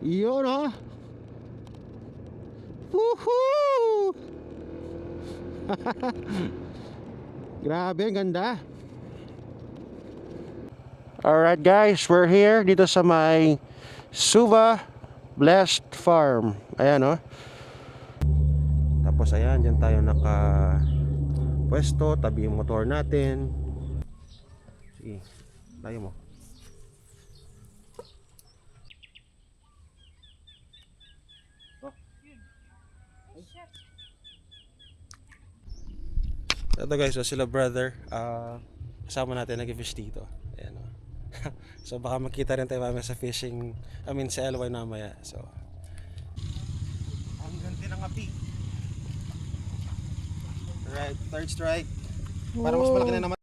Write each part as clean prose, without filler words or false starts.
Yun oh. Woohoo! Grabe, ang ganda. Alright guys, we're here dito sa may Suva Blessed Farm. Ayan oh. Tapos ayan, dyan tayo naka pwesto, tabi yung motor natin. Sige, tayo mo. Ito guys, so sila brother, kasama natin nag-fish dito. Ayan o. So baka makita rin tayo mamaya sa fishing, sa LY namaya. So ang ganti ng api. Right, third strike. Para mas malaki na naman.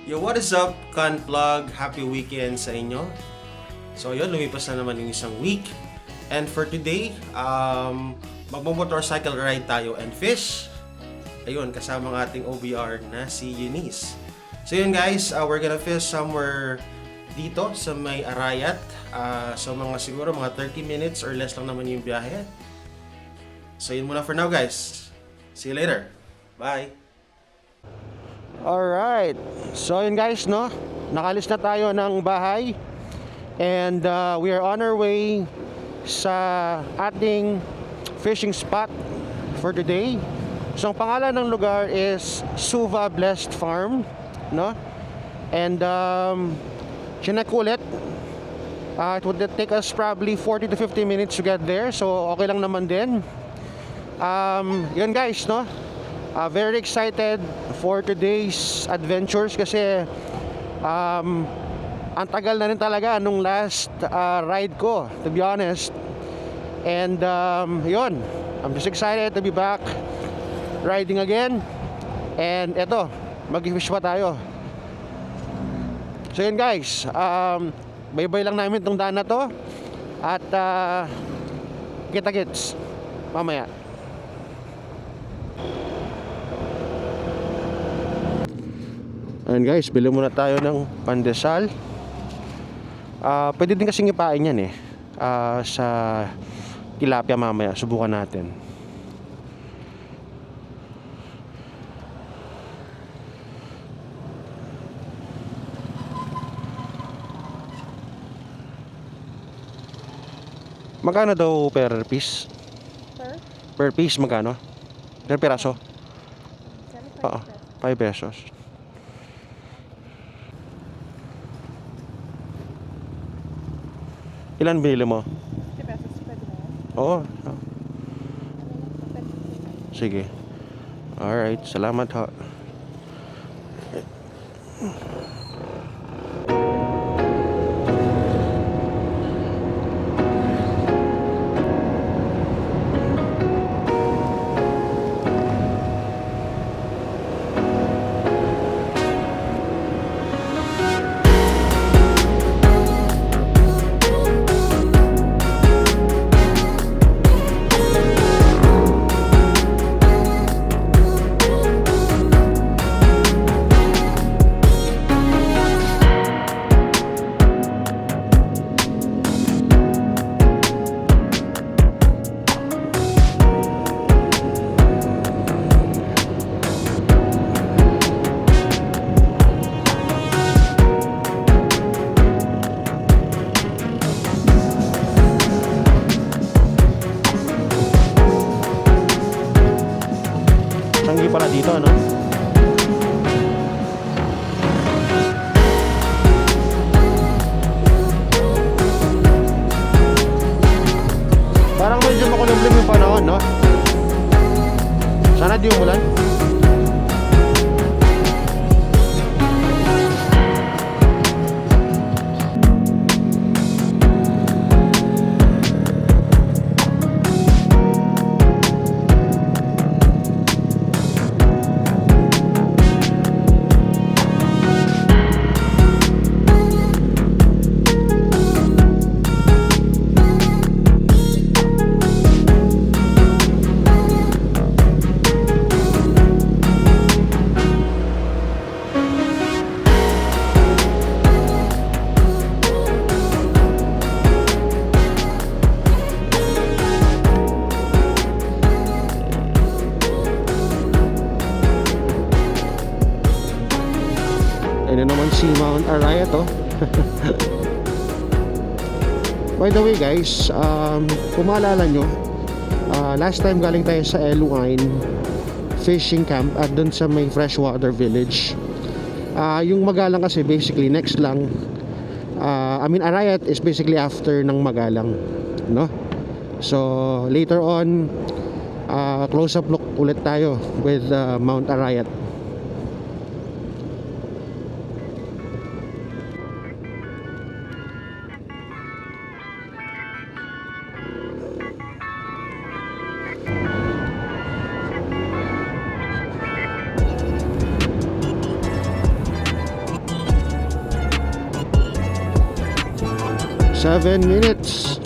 Yo, what is up, Con Vlog? Happy weekend sa inyo. So yun, lumipas na naman yung isang week. And for today, magmo-motorcycle ride tayo and fish. Ayun, kasama ng ating OBR na si Eunice. So yun guys, we're gonna fish somewhere dito sa may Arayat. So siguro mga 30 minutes or less lang naman yung biyahe. So yun muna for now guys. See you later. Bye! Alright, so yun guys, no, nakalis na tayo ng bahay and we are on our way sa ating fishing spot for today. So ang pangalan ng lugar is Suva Blessed Farm, no, and chinek ulit, it would take us probably 40 to 50 minutes to get there, so okay lang naman din. Yun guys, no, very excited for today's adventures kasi ang tagal na rin talaga nung last ride ko, to be honest. And yun, I'm just excited to be back riding again. And eto, mag-fish pa tayo. So yun guys, bye-bye lang namin tong daan na to. At kita-kits mamaya. Ayan guys, bili muna tayo ng pandesal. Pwede din kasing ipain yan sa tilapia mamaya. Subukan natin. Magkano daw per piece? Per piece magkano? Per piraso? Oo, 5 pesos. Ilan bili mo? 50 pesos, pwede mo? Oo. Sige. Alright, salamat ho. Tanggi pala dito, ano? Parang medyo makulimlim yung panahon, no? Sana di umulan. Arayat oh. By the way guys, kung maalala nyo, last time galing tayo sa Eluine fishing camp at dun sa may freshwater village. Yung Magalang kasi basically next lang. Arayat is basically after ng Magalang, no? So later on, close up look ulit tayo with Mount Arayat. Seven minutes.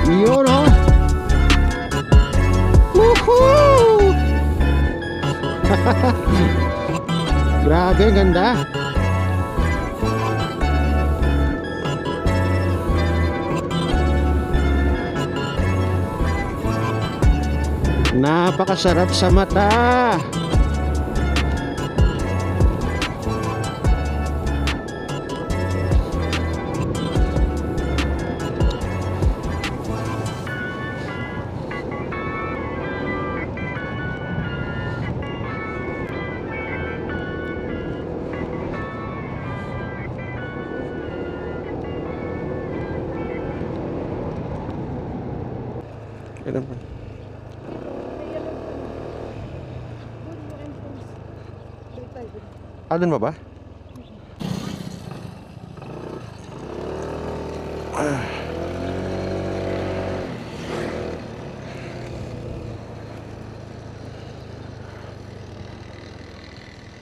Yun oh. Woohoo! Grabe, ganda. Napakasarap sa mata. Ano ba? Doon ba ba?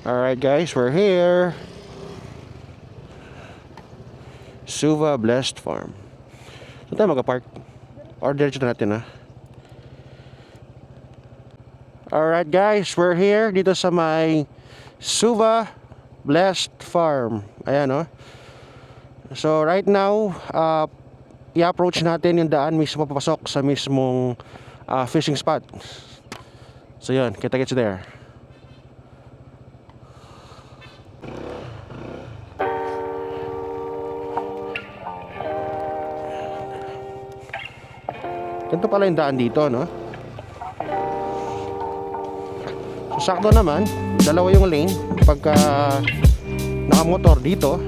Alright guys, we're here. Suva Blessed Farm. Saan tayo mag-park? Or diretso na natin ha? Alright guys, we're here dito sa may Suva Blessed Farm. Ayan oh. So right now, i-approach natin yung daan mismo papasok sa mismong fishing spot. So yun, kita-kits there. Ganito pala yung daan dito, no? So, sakto naman, dalawa yung lane pagka nakamotor dito.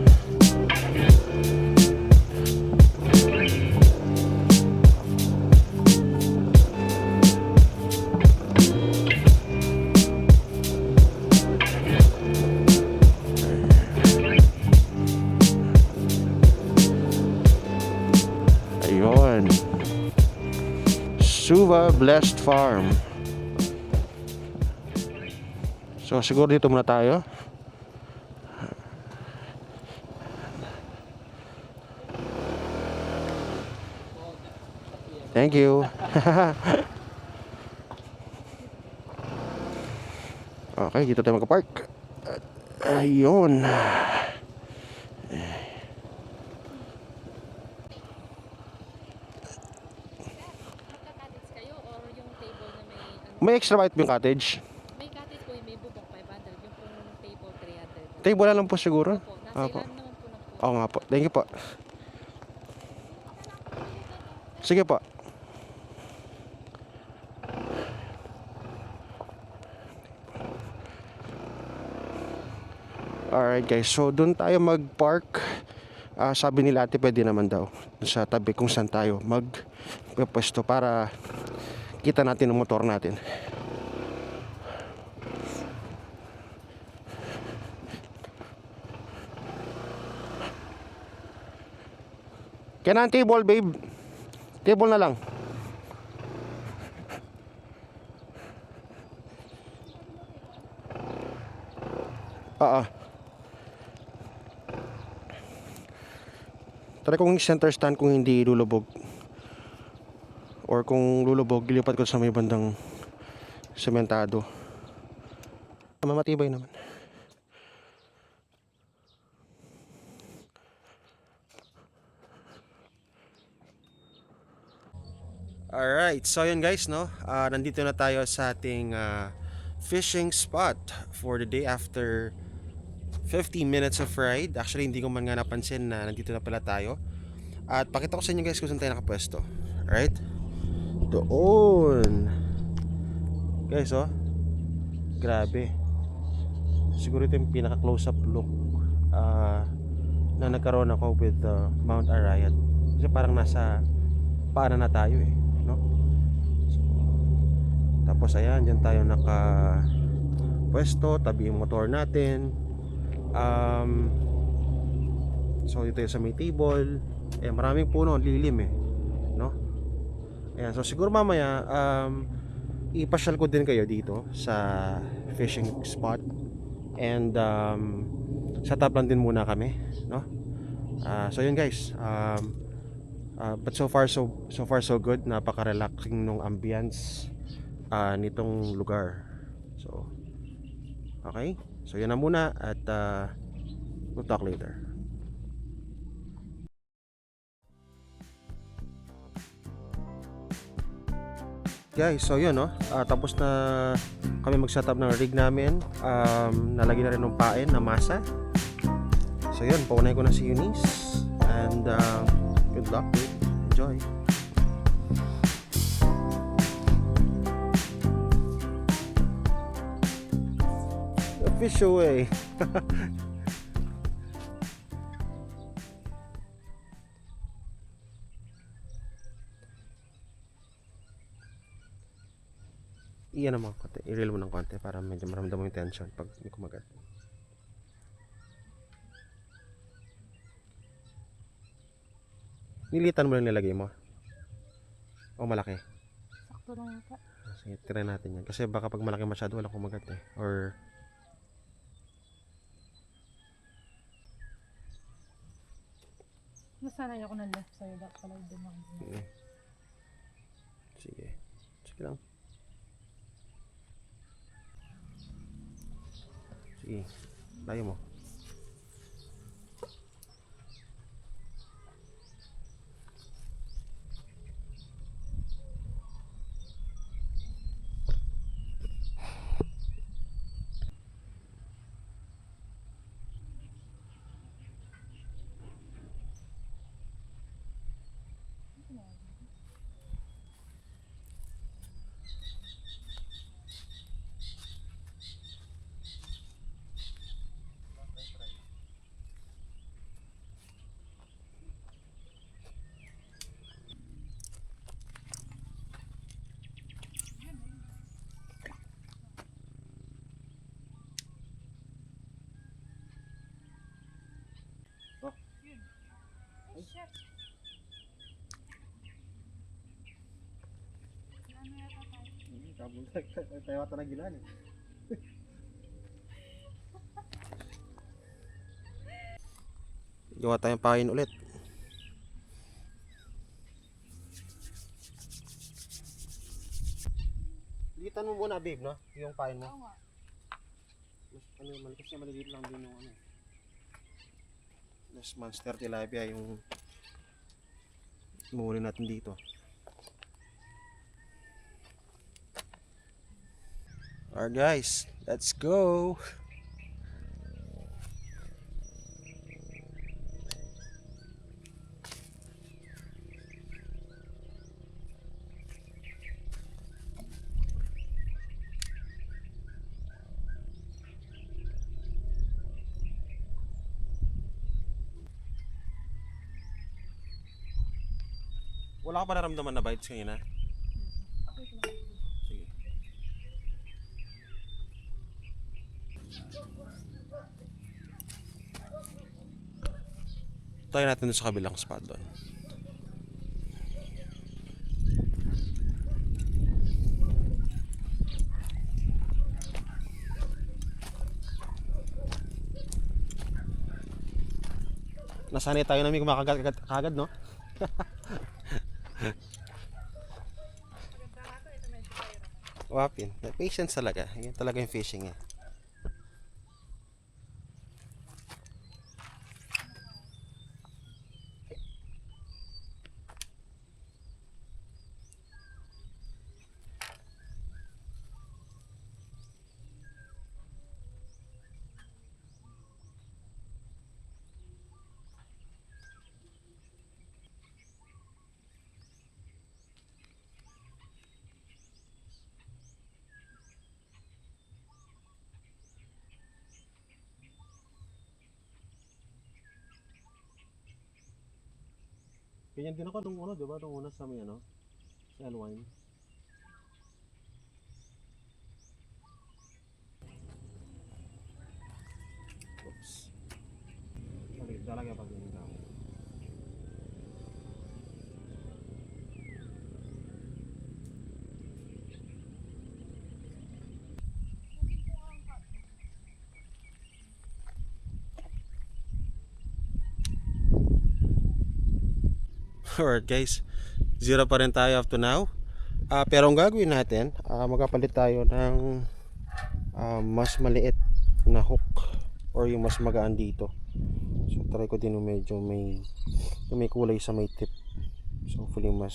Ayun. Suva Blessed Farm. So siguro dito muna tayo. Thank you. Okay, dito tayo magka-park. Ayun. Magka-cottage kayo or yung table na may ano? May extra bite yung cottage. May cottage po, may bubong 500, yung pong table 300. Table na lang po siguro. Opo, nasa Opo. ilalim naman po ng puno. Oo nga po. Thank you po. Sige po. Alright guys, so doon tayo mag-park. Sabi nila ate pwede naman daw dun sa tabi kung saan tayo magpwesto para kita natin ang motor natin. Kailangan table babe. Table na lang. Oo. Try kong center stand kung hindi lulubog. Or kung lulubog, ilipat ko sa may bandang sementado. Mamatibay naman. Alright, so yun guys, no? Nandito na tayo sa ating fishing spot for the day after 50 minutes of ride. Actually, hindi ko man nga napansin na nandito na pala tayo. At pakita ko sa inyo guys kung saan tayo nakapwesto. Alright? Doon. Guys, oh. Grabe. Siguro ito yung pinaka close up look na nagkaroon ako with Mount Arayat. Kasi parang nasa paanan na tayo eh, no? So, tapos ayan, dyan tayo naka pwesto, tabi yung motor natin. So dito yung sa may table. Maraming puno, lilim eh, no? Ayan, so siguro mamaya ipasyal ko din kayo dito sa fishing spot. And set up lang din muna kami, no? So yun guys. But so far so good. Napaka-relaxing nung ambience nitong lugar. So okay. So yun na muna at we'll talk later. Guys, so yun no. Tapos na kami mag-setup ng rig namin. Nalagyan na rin ng pain na masa. So yun, paunay ko na si Eunice. And good luck, dude. Enjoy. The fish away. Iyan naman konti, i-reel mo ng konti para medyo maramdaman mo yung tension pag kumagat. Nilitan mo lang nilagay mo? O malaki? Sakto lang yata. Sige, try natin yan. Kasi baka pag malaki masyado, walang kumagat eh. Or Nasanay ako ng left side up pala din ako. sige. Sige lang. Sige. Layo mo. Tayo ata ng gilan eh. Gawa tayong pain ulit. Litan mo muna babe, no? Yung pain mo. Oo nga. Ano, kasi maliliit lang din yung ano. This monster tilapia yung muli natin dito. Alright guys, let's go! Wala ka pa naramdaman na bites ngayon ha? Sige. Try natin doon sa kabilang spot doon. Nasanay tayo na may kumakagat kagad, no? Wapin. Patience talaga. Yan talaga yung fishing eh. Ganyan din ako nung ano, di ba? Nung una sa may ano, sa L1. Oops. Sorry, talaga pag ganyan ako. Alright guys, zero pa rin tayo up to now. Pero ang gagawin natin, magpapalit tayo ng mas maliit na hook or yung mas magaan dito. So try ko din yung medyo may kulay sa may tip. So hopefully mas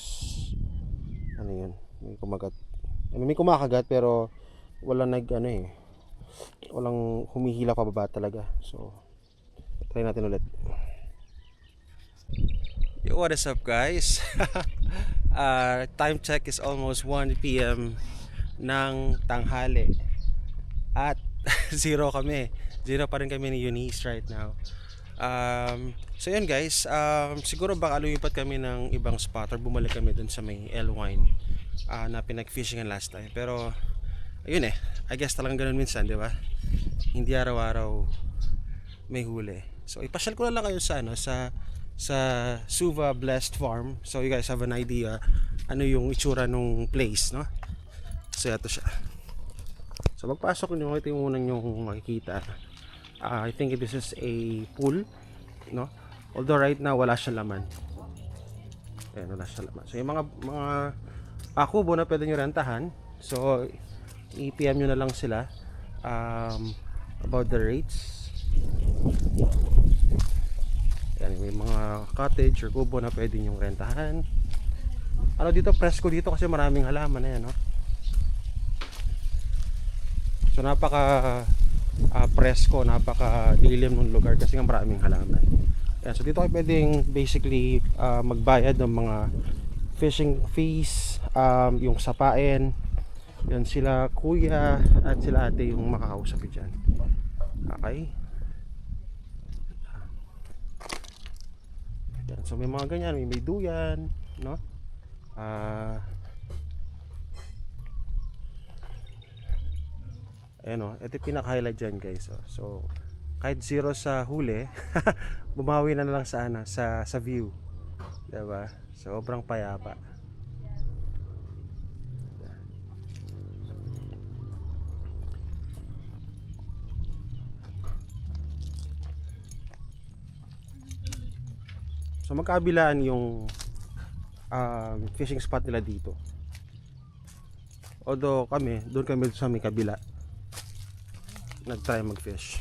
ano yun, may kumagat. May kumakagat pero walang walang humihila pababa talaga. So try natin ulit. Yo, what is up guys? Time check is almost 1 PM ng tanghali at zero kami. Zero pa rin kami ni Eunice right now. So yun guys, siguro baka lumipat kami ng ibang spot or bumalik kami dun sa may L1 na pinag-fishingan last time. Pero ayun I guess talagang ganun minsan, di ba? Hindi araw-araw may huli. So ipasyal ko na lang kayo sa Suva Blessed Farm. So you guys have an idea ano yung itsura nung place, no? So ito siya. So magpasok nyo, ito yung unang yung makikita. I think this is a pool, no? Although right now wala siyang laman. Ayan, wala siyang laman. So yung mga kubo na pwede nyo rentahan. So i-PM nyo na lang sila about the rates. Yan, may mga cottage or kubo na pwede nyong rentahan. Ano dito, presko dito kasi maraming halaman na yan, no? So napaka presko, napaka dilim ng lugar kasi nga maraming halaman. Yan, so dito kayo pwedeng basically magbayad ng mga fishing fees, yung sapain. Yan sila kuya at sila ate yung makakausap dyan. Okay? So may mga ganyan, may duyan, no? Ayan o, ito yung pinaka-highlight dyan guys. So kahit zero sa huli, bumawi na lang sa view. Diba? Sobrang payapa. So magkabilaan yung fishing spot nila dito. Although doon kami sa may kabila. nag-try mag-fish.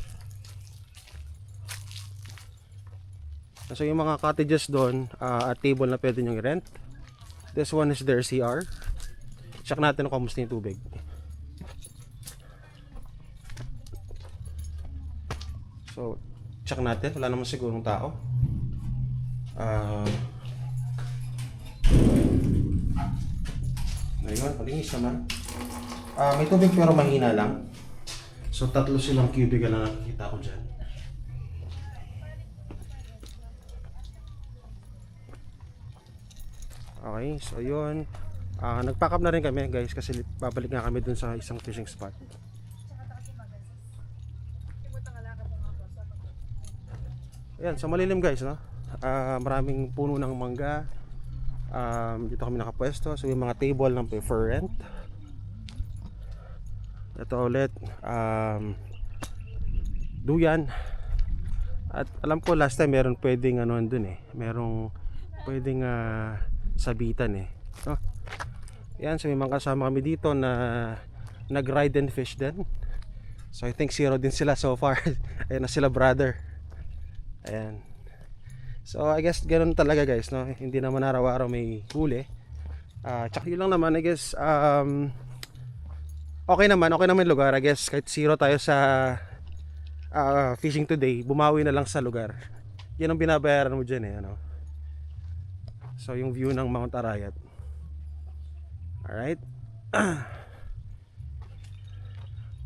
So yung mga cottages doon at table na pwede nyo i-rent. This one is their CR. Check natin kung kamusta yung tubig. So check natin, wala naman sigurong tao. Ngayon, malinis naman. May tubig pero mahina lang. So 3 silang cubicle na nakikita ko dyan. Okay, so yun. Nag-pack up na rin kami guys kasi babalik nga kami dun sa isang fishing spot. Ayan, so malilim guys, no? Maraming puno ng mangga. Dito kami nakapwesto. So yung mga table ng for rent. Ito ulit duyan. At alam ko last time meron pwedeng ano andun eh. Merong pwedeng sabitan eh. No? Yan, so may mga kasama kami dito na nag-ride and fish din. So I think 0 din sila so far. Ayan na sila brother. Ayan. So I guess ganun talaga guys, no? Hindi naman araw-araw may huli. Tsaka yun lang naman I guess okay naman yung lugar. I guess kahit 0 tayo sa fishing today, bumawi na lang sa lugar. Yan ang binabayaran mo dyan eh, ano? So yung view ng Mount Arayat. Alright.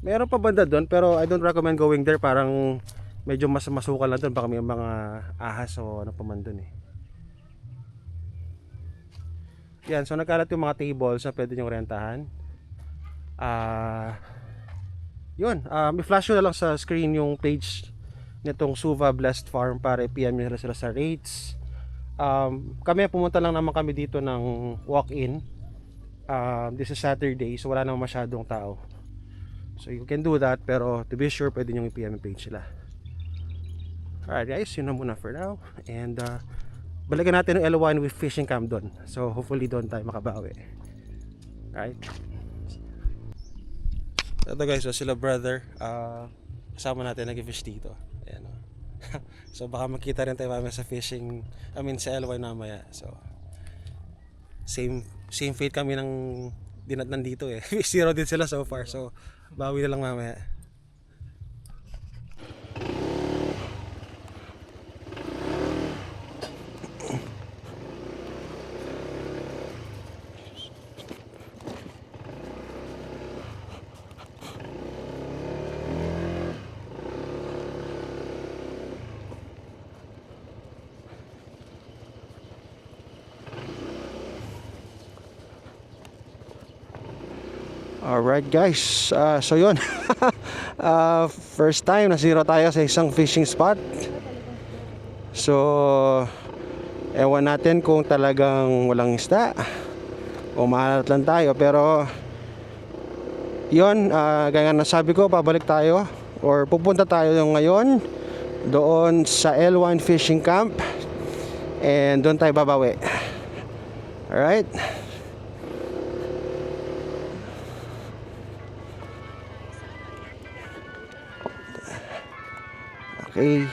Meron pa banda doon pero I don't recommend going there. Parang medyo mas masukal na doon. Baka may mga ahas o ano pa man doon eh. Yan, so nagkalat yung mga tables na pwede nyong rentahan. Yun, i-flash nyo na lang sa screen yung page nitong Suva Blessed Farm para i-PM nyo sila sa rates. Kami pumunta lang naman kami dito ng walk-in. This is Saturday so wala naman masyadong tao. So you can do that pero to be sure pwede nyo i-PM yung page sila. Alright guys, yun na muna for now. And balikan natin yung L1 with fishing camp doon. So hopefully doon tayo makabawi. Alright. Ito guys, so sila brother kasama natin nag-fish dito. Ayan, oh. So baka makita rin tayo mamaya sa fishing, I mean sa L1 namaya. So same fate kami ng dinatnan dito eh. 0 din sila so far. So bawi na lang mamaya. Alright guys, so yun. First time na 0 tayo sa isang fishing spot. So ewan natin kung talagang walang isda o maalat lang tayo. Pero yun, gaya nga nasabi ko, pabalik tayo or pupunta tayo ngayon doon sa L1 Fishing Camp. And doon tayo babawi. Alright. Okay.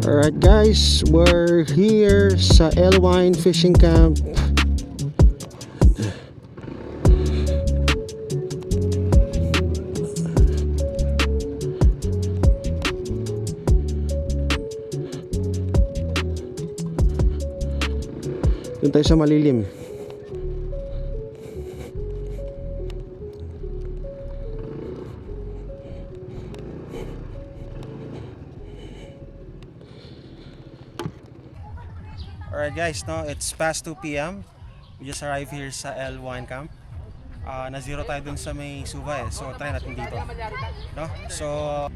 Alright guys, we're here sa L1 Fishing Camp. Doon tayo sa malilim. Alright guys, no, it's past 2 p.m. We just arrived here sa El Wine Camp. Na zero tayo dun sa may Suva eh. So try natin dito. No? So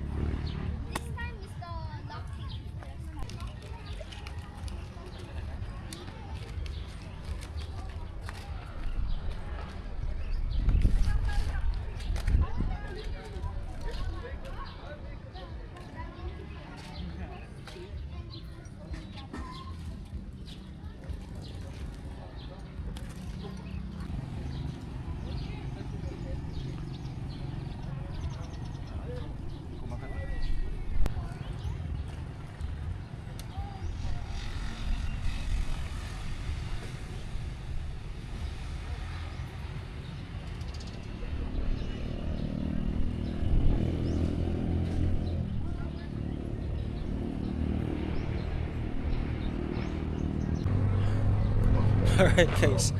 alright guys,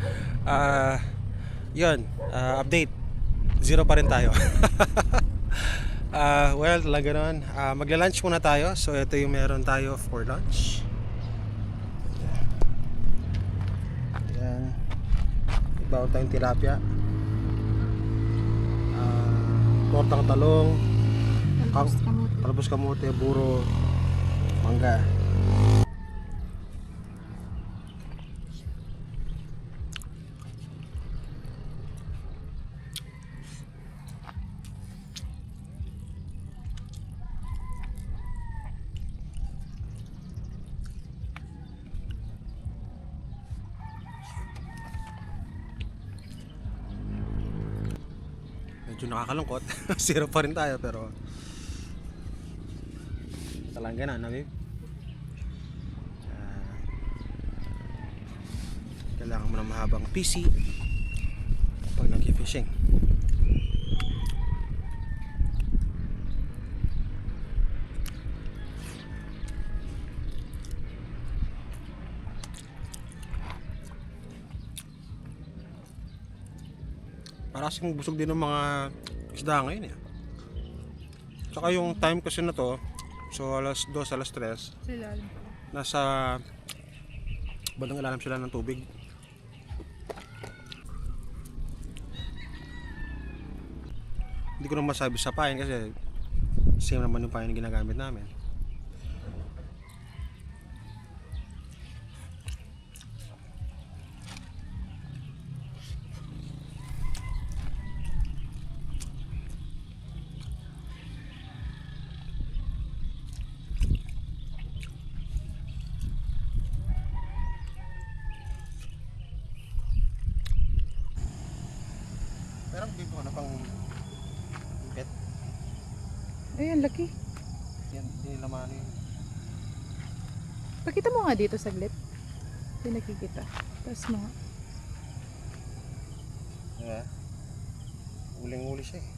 yun, update, zero pa rin tayo. Well, talaga nun, magla-lunch muna tayo. So ito yung meron tayo for lunch. Yan, ibaon tayong tilapia, tortang talong, talbos kamote, buro, mangga. Medyo nakakalungkot. Zero pa rin tayo pero talaga na, babe. Kailangan mo ng mahabang PC pag nag-fishing. Para kasing busog din ng mga isda ngayon eh. Tsaka yung time kasi na to, so alas 2, alas 3, nasa bandang ilalim sila ng tubig. Hindi ko na masabi sa pain kasi same naman yung pain na ginagamit namin. Pero bibig ko na pang pet. Ay, ang laki. Yan, hindi nila maano yun. Pakita mo nga dito saglit. Hindi nakikita. Tapos mo nga. Diba? Uling-uli siya eh.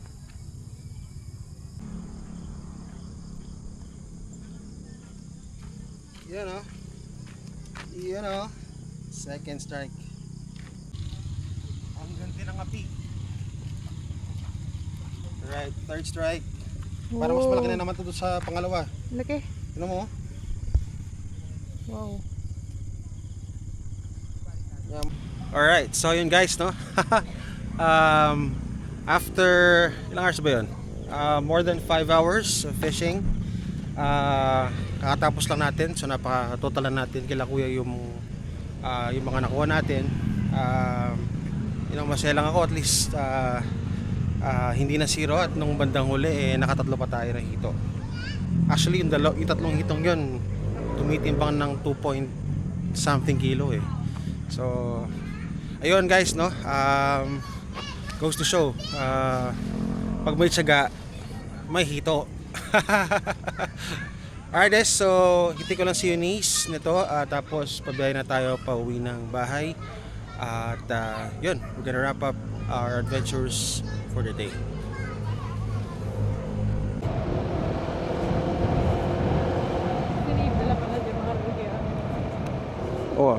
Yan o. Yan o. Second strike. Ang ganti ng api. Right, third strike. Para mas malaki na naman ito sa pangalawa. Laki. Tignan mo. Wow. Yeah. Alright, so yun guys, no? After, ilang hours ba yun? More than 5 hours of fishing. Kakatapos lang natin. So napaka-totalan natin kila kuya yung mga nakuha natin. Masaya lang ako at least hindi na zero at nung bandang huli nakatatlo pa tayo na hito. Actually yung tatlong hitong yun tumitimbang ng 2 point something kilo eh. So ayun guys, no, goes to show, pag may tiyaga may hito. Alright guys, so hiti ko lang si Eunice nito, tapos pabiyahe na tayo pa uwi ng bahay. At yun, we're gonna wrap up our adventures for the day. Oo.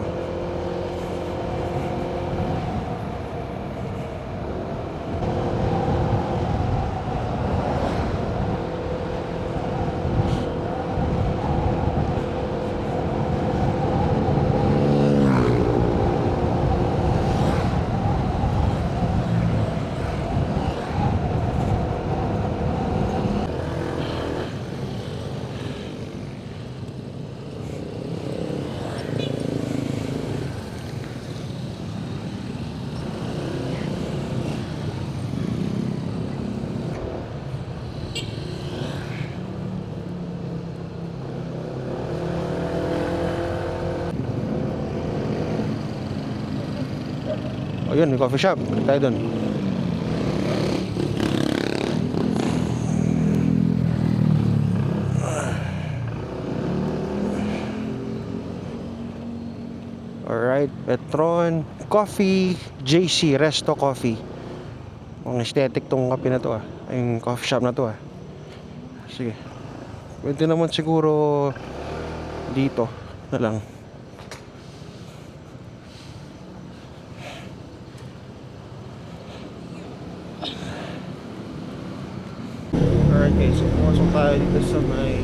Ayun, may coffee shop. Balik tayo dun. Alright, Petron Coffee JC Resto Coffee. Ang aesthetic tong kape na to ah. Yung coffee shop na to ah. Sige. Pwede naman siguro dito na lang. Alright guys, so pumasok tayo dito sa may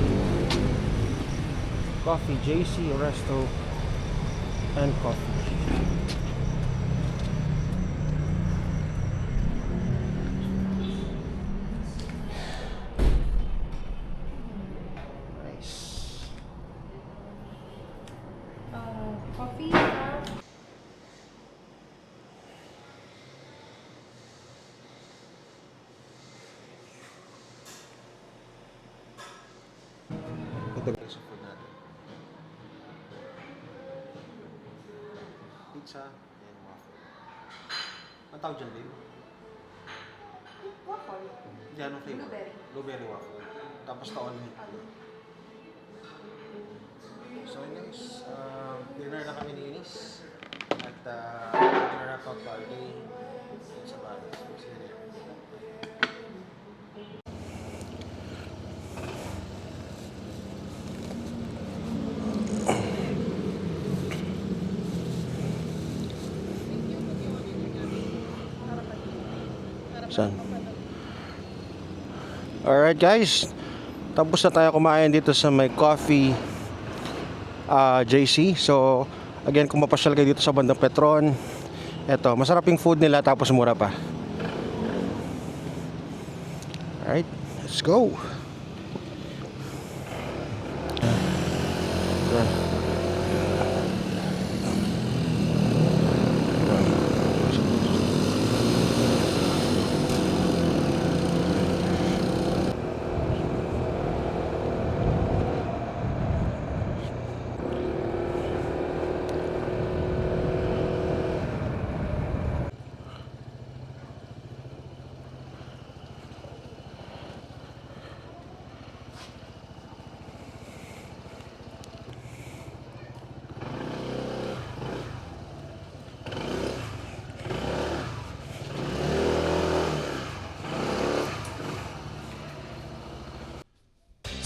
Coffee JC Resto and Coffee. Nice. Coffee. Ito guys, yung food natin. Pizza and waffle. Ang tawag dyan, babe? Waffle. Hindi, anong flavor? Blueberry. Blueberry waffle. Tapos taon meat. So yun guys, dinner na kami ni Eunice. At dinner up our day sa bahay. So, see you there. Saan? Alright guys, tapos na tayo kumain dito sa may Coffee JC. So again, kung mapasyal kayo dito sa bandang Petron, eto, masarap yung food nila tapos mura pa. Alright, let's go.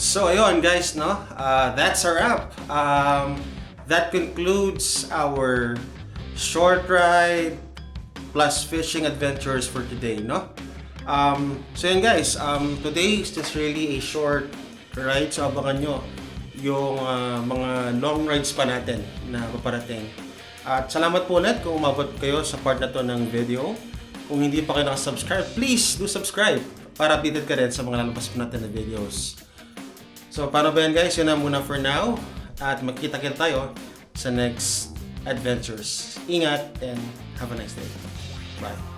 So ayun guys, no? That's our wrap. That concludes our short ride plus fishing adventures for today, no? So yun guys, today is just really a short ride. So abangan nyo yung mga long rides pa natin na paparating. At salamat po ulit kung umabot kayo sa part na to ng video. Kung hindi pa kayo nakasubscribe, please do subscribe para updated ka rin sa mga lalabas po natin na videos. So, paano ba yan guys? Yun na muna for now. At magkita-kita tayo sa next adventures. Ingat and have a nice day. Bye.